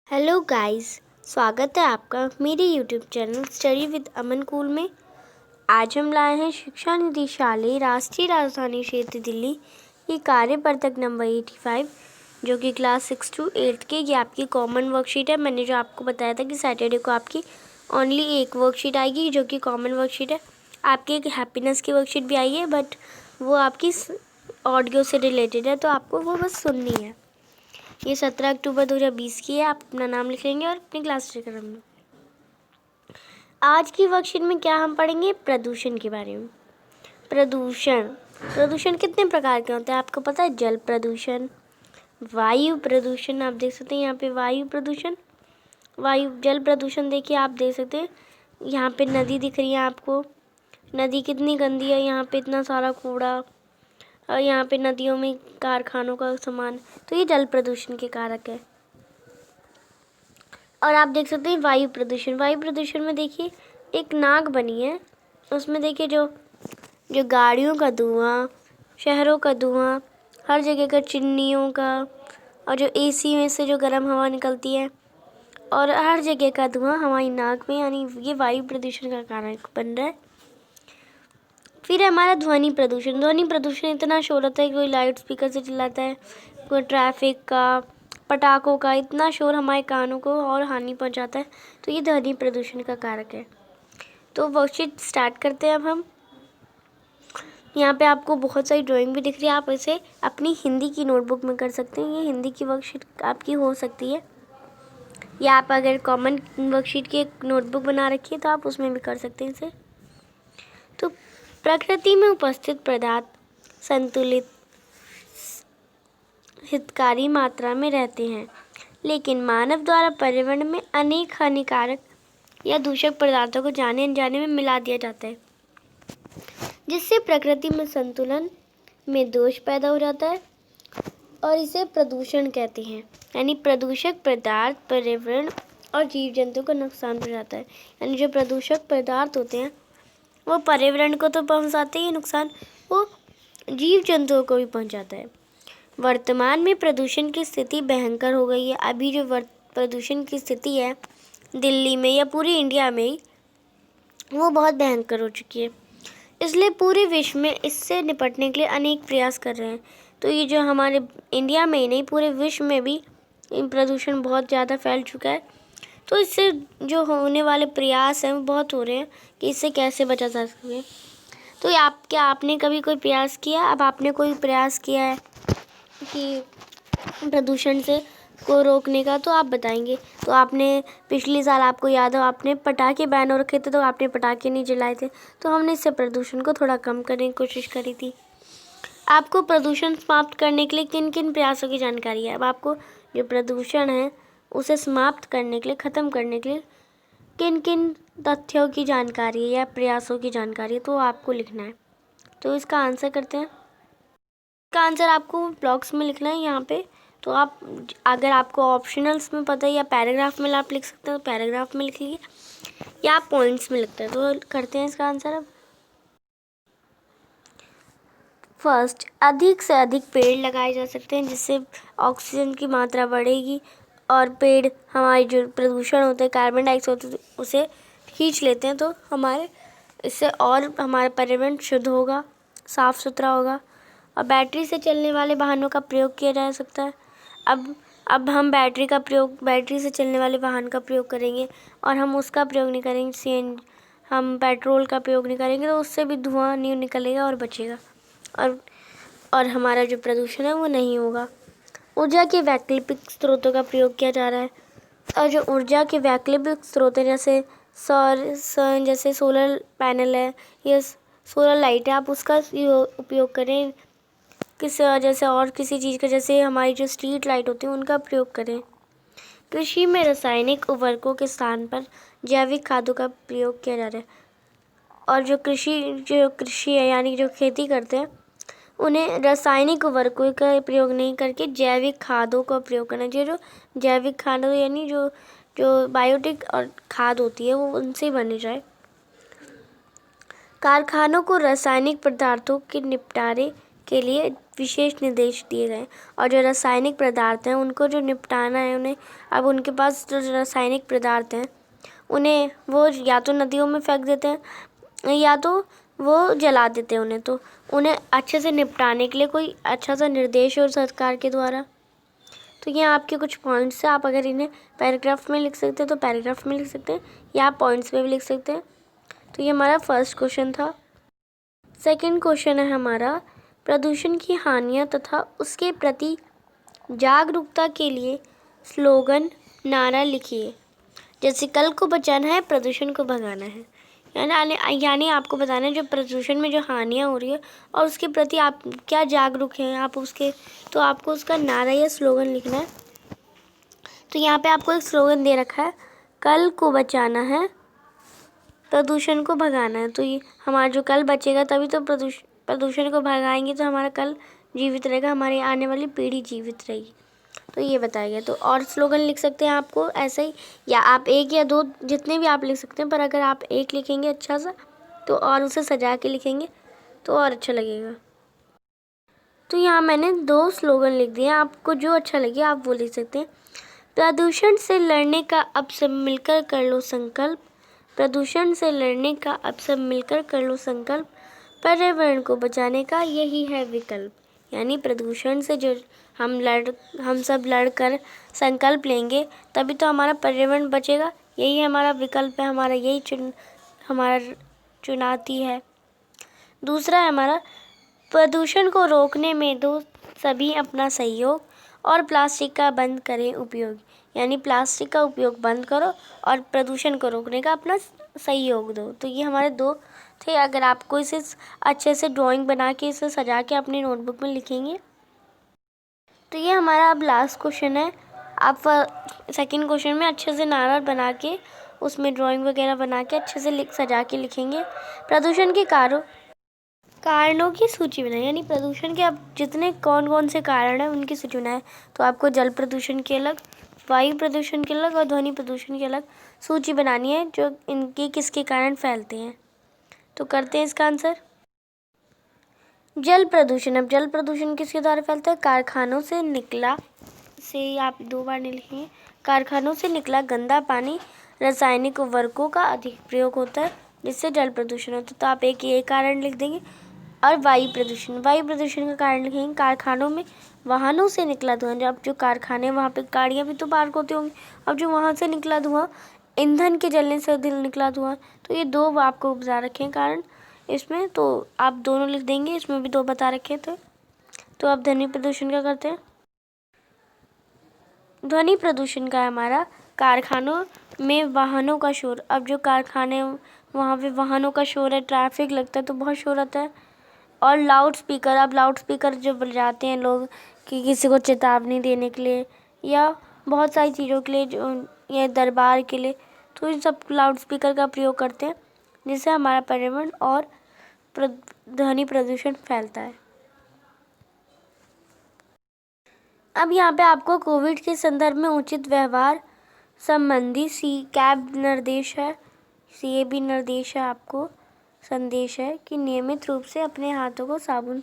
Hello guys, स्वागत है आपका मेरे YouTube channel study with Aman cool में। आज हम लाए हैं शिक्षा निदेशालय राष्ट्रीय राजधानी क्षेत्र दिल्ली की कार्य पत्रक नंबर 85 जो कि क्लास 6 to 8 के ये आपकी कॉमन वर्कशीट है। मैंने जो आपको बताया था कि सैटरडे को आपकी ओनली एक वर्कशीट आएगी जो कि कॉमन वर्कशीट है। आपकी एक हैप्पीनेस की वर्कशीट भी आई है बट वो आपकी ऑडियो से रिलेटेड है, तो आपको वो बस सुननी है। ये 17 अक्टूबर 2020 की है। आप अपना नाम लिख लेंगे और अपनी क्लास टीचर का नाम। आज की वर्कशीट में क्या हम पढ़ेंगे? प्रदूषण के बारे में। प्रदूषण कितने प्रकार के होते हैं आपको पता है? जल प्रदूषण, वायु प्रदूषण, आप देख सकते हैं यहाँ पे वायु प्रदूषण, जल प्रदूषण देखिए आप देख सकते हैं यहाँ पे नदी दिख रही है आपको। नदी कितनी गंदी है, यहाँ पे इतना सारा कूड़ा और यहाँ पे नदियों में कारखानों का सामान, तो ये जल प्रदूषण के कारक है। और आप देख सकते हैं वायु प्रदूषण में देखिए एक नाक बनी है, उसमें देखिए जो गाड़ियों का धुआं, शहरों का धुआं, हर जगह का चिमनियों का, और जो एसी में से जो गर्म हवा निकलती है और हर जगह का धुआं हमारी नाक में, यानी ये वायु प्रदूषण का कारक बन रहा है। फिर हमारा ध्वनि प्रदूषण इतना शोर होता है कि कोई लाउड स्पीकर से चिल्लाता है, कोई ट्रैफिक का, पटाखों का, इतना शोर हमारे कानों को और हानि पहुंचाता है, तो ये ध्वनि प्रदूषण का कारक है। तो वर्कशीट स्टार्ट करते हैं अब हम। यहाँ पे आपको बहुत सारी ड्राइंग भी दिख रही है, आप इसे अपनी हिंदी की नोटबुक में कर सकते हैं। ये हिंदी की वर्कशीट आपकी हो सकती है, या आप अगर कॉमन वर्कशीट की एक नोटबुक बना रखी है तो आप उसमें भी कर सकते हैं इसे। तो प्रकृति में उपस्थित पदार्थ संतुलित हितकारी मात्रा में रहते हैं, लेकिन मानव द्वारा पर्यावरण में अनेक हानिकारक या दूषक पदार्थों को जाने अनजाने में मिला दिया जाता है, जिससे प्रकृति में संतुलन में दोष पैदा हो जाता है और इसे प्रदूषण कहते हैं। यानी प्रदूषक पदार्थ पर्यावरण और जीव जंतु को नुकसान पहुंचाता है। यानी जो प्रदूषक पदार्थ होते हैं वो पर्यावरण को तो पहुंचाते ही नुकसान, वो जीव जंतुओं को भी पहुंचाता है। वर्तमान में प्रदूषण की स्थिति भयंकर हो गई है। अभी जो प्रदूषण की स्थिति है दिल्ली में या पूरी इंडिया में, वो बहुत भयंकर हो चुकी है। इसलिए पूरे विश्व में इससे निपटने के लिए अनेक प्रयास कर रहे हैं। तो ये जो हमारे इंडिया में ही नहीं, पूरे विश्व में भी प्रदूषण बहुत ज़्यादा फैल चुका है। तो इससे जो होने वाले प्रयास हैं वो बहुत हो रहे हैं कि इससे कैसे बचा जा सके। तो क्या आपने कभी कोई प्रयास किया? अब आपने कोई प्रयास किया है कि प्रदूषण से को रोकने का, तो आप बताएंगे। तो आपने पिछले साल, आपको याद हो, आपने पटाखे बैन हो रखे थे, तो आपने पटाखे नहीं जलाए थे, तो हमने इससे प्रदूषण को थोड़ा कम करने की कोशिश करी थी। आपको प्रदूषण समाप्त करने के लिए किन किन प्रयासों की जानकारी है? अब आपको जो प्रदूषण है उसे समाप्त करने के लिए, ख़त्म करने के लिए किन किन तथ्यों की जानकारी है या प्रयासों की जानकारी है, तो आपको लिखना है। तो इसका आंसर करते हैं। इसका आंसर आपको ब्लॉक्स में लिखना है यहाँ पे। तो आप, अगर आपको ऑप्शनल्स में पता है या पैराग्राफ में आप लिख सकते हैं तो पैराग्राफ में लिख लीजिए, या आप पॉइंट्स में लिखते हैं। तो करते हैं इसका आंसर अब। फर्स्ट, अधिक से अधिक पेड़ लगाए जा सकते हैं जिससे ऑक्सीजन की मात्रा बढ़ेगी और पेड़ हमारी जो प्रदूषण होता है, कार्बन डाइऑक्साइड, उसे खींच लेते हैं, तो हमारे इससे और हमारा पर्यावरण शुद्ध होगा, साफ़ सुथरा होगा। और बैटरी से चलने वाले वाहनों का प्रयोग किया जा सकता है। अब हम बैटरी से चलने वाले वाहन का प्रयोग करेंगे और हम उसका प्रयोग नहीं करेंगे, हम पेट्रोल का प्रयोग नहीं करेंगे, तो उससे भी धुआं नहीं निकलेगा और बचेगा, और हमारा जो प्रदूषण है वो नहीं होगा। ऊर्जा के वैकल्पिक स्रोतों का प्रयोग किया जा रहा है, और जो ऊर्जा के वैकल्पिक स्रोत हैं जैसे जैसे सोलर पैनल है या सोलर लाइट है, आप उसका उपयोग करें। जैसे और किसी चीज़ का, जैसे हमारी जो स्ट्रीट लाइट होती है उनका प्रयोग करें। कृषि में रासायनिक उर्वरकों के स्थान पर जैविक खादों का प्रयोग किया जा रहा है, और जो कृषि है यानी जो खेती करते हैं उन्हें रासायनिक उर्वरकों का प्रयोग नहीं करके जैविक खादों का प्रयोग करना चाहिए। जो जैविक खाद यानी जो बायोटिक और खाद होती है वो उनसे बनी जाए। कारखानों को रासायनिक पदार्थों के निपटारे के लिए विशेष निर्देश दिए गए। और जो रासायनिक पदार्थ हैं उनको जो निपटाना है उन्हें, अब उनके पास जो रासायनिक पदार्थ हैं उन्हें वो या तो नदियों में फेंक देते हैं या तो वो जला देते हैं उन्हें। तो उन्हें अच्छे से निपटाने के लिए कोई अच्छा सा निर्देश हो सरकार के द्वारा। तो ये आपके कुछ पॉइंट्स हैं, आप अगर इन्हें पैराग्राफ में लिख सकते हैं तो पैराग्राफ में लिख सकते हैं या आप पॉइंट्स में भी लिख सकते हैं। तो ये हमारा फर्स्ट क्वेश्चन था। सेकंड क्वेश्चन है हमारा, प्रदूषण की हानियाँ तथा उसके प्रति जागरूकता के लिए स्लोगन नारा लिखिए। जैसे कल को बचाना है, प्रदूषण को भगाना है, यानी आपको बताना है जो प्रदूषण में जो हानियाँ हो रही है और उसके प्रति आप क्या जागरूक हैं आप उसके, तो आपको उसका नारा या स्लोगन लिखना है। तो यहाँ पे आपको एक स्लोगन दे रखा है, कल को बचाना है, प्रदूषण को भगाना है। तो ये हमारा जो कल बचेगा तभी तो प्रदूषण को भगाएंगे तो हमारा कल जीवित रहेगा, हमारी आने वाली पीढ़ी जीवित रहेगी। तो ये बताया गया। तो और स्लोगन लिख सकते हैं आपको ऐसे ही, या आप एक या दो जितने भी आप लिख सकते हैं, पर अगर आप एक लिखेंगे अच्छा सा तो और उसे सजा के लिखेंगे तो और अच्छा लगेगा। तो यहाँ मैंने 2 स्लोगन लिख दिए, आपको जो अच्छा लगे आप वो लिख सकते हैं। प्रदूषण से लड़ने का अब सब मिलकर कर लो संकल्प, प्रदूषण से लड़ने का अब सब मिलकर कर लो संकल्प, पर्यावरण को बचाने का यही है विकल्प। यानी प्रदूषण से जो हम सब लड़कर संकल्प लेंगे तभी तो हमारा पर्यावरण बचेगा, यही हमारा विकल्प है, हमारा यही हमारा चुनौती है। दूसरा है हमारा, प्रदूषण को रोकने में दो सभी अपना सहयोग और प्लास्टिक का बंद करें उपयोग। यानी प्लास्टिक का उपयोग बंद करो और प्रदूषण को रोकने का अपना सहयोग दो। तो ये हमारे 2 थे। अगर आपको इसे अच्छे से ड्राइंग बना के इसे सजा के अपनी नोटबुक में लिखेंगे। तो ये हमारा अब लास्ट क्वेश्चन है। आप सेकंड क्वेश्चन में अच्छे से नारा बना के उसमें ड्राइंग वगैरह बना के अच्छे से सजा के लिखेंगे। प्रदूषण के कारणों की सूची बनाएं। यानी प्रदूषण के अब जितने कौन से कारण हैं उनकी सूची बनाएं। तो आपको जल प्रदूषण के अलग, वायु प्रदूषण के अलग और ध्वनि प्रदूषण के अलग सूची बनानी है जो इनके किसके कारण फैलते हैं। तो करते हैं इसका आंसर। जल प्रदूषण, अब जल प्रदूषण किसके द्वारा फैलता है? कारखानों से निकला, से आप 2 बार नहीं लिखेंगे, कारखानों से निकला गंदा पानी, रासायनिक उर्वरकों का अधिक प्रयोग होता है जिससे जल प्रदूषण होता है। तो आप एक ये कारण लिख देंगे। और वायु प्रदूषण का कारण लिखेंगे, कारखानों में वाहनों से निकला धुआं। जब जो कारखाने वहाँ पे गाड़ियाँ भी तो पार्क होती होंगी, अब जो वहाँ से निकला धुआं, ईंधन के जलने से निकला धुआं। तो ये 2 आपको बता रखे हैं कारण इसमें, तो आप दोनों लिख देंगे, इसमें भी 2 बता रखे थे। तो अब ध्वनि प्रदूषण का करते हैं। ध्वनि प्रदूषण का हमारा, कारखानों में वाहनों का शोर। अब जो कारखाने वहाँ पे वाहनों का शोर है, ट्रैफिक लगता है तो बहुत शोर आता है। और लाउड स्पीकर, अब लाउड स्पीकर जो बजाते हैं लोग कि किसी को चेतावनी देने के लिए या बहुत सारी चीज़ों के लिए, जो ये दरबार के लिए, तो इन सब लाउड स्पीकर का प्रयोग करते हैं जिससे हमारा पर्यावरण और ध्वनि प्रदूषण फैलता है। अब यहाँ पे आपको कोविड के संदर्भ में उचित व्यवहार संबंधी कैब निर्देश है, CAB निर्देश है, आपको संदेश है कि नियमित रूप से अपने हाथों को साबुन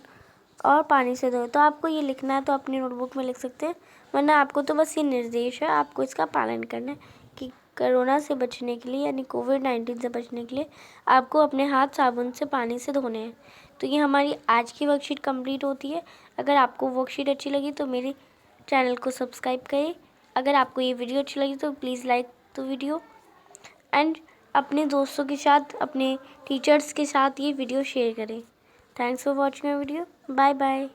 और पानी से धोएं। तो आपको ये लिखना है तो अपनी नोटबुक में लिख सकते हैं, वरना आपको तो बस ये निर्देश है, आपको इसका पालन करना है कि कोरोना से बचने के लिए यानी कोविड-19 से बचने के लिए आपको अपने हाथ साबुन से पानी से धोने हैं। तो ये हमारी आज की वर्कशीट कंप्लीट होती है। अगर आपको वर्कशीट अच्छी लगी तो मेरे चैनल को सब्सक्राइब करें। अगर आपको ये वीडियो अच्छी लगी तो please like the video and अपने दोस्तों के साथ, अपने टीचर्स के साथ ये वीडियो शेयर करें। Thanks for watching my video. Bye bye.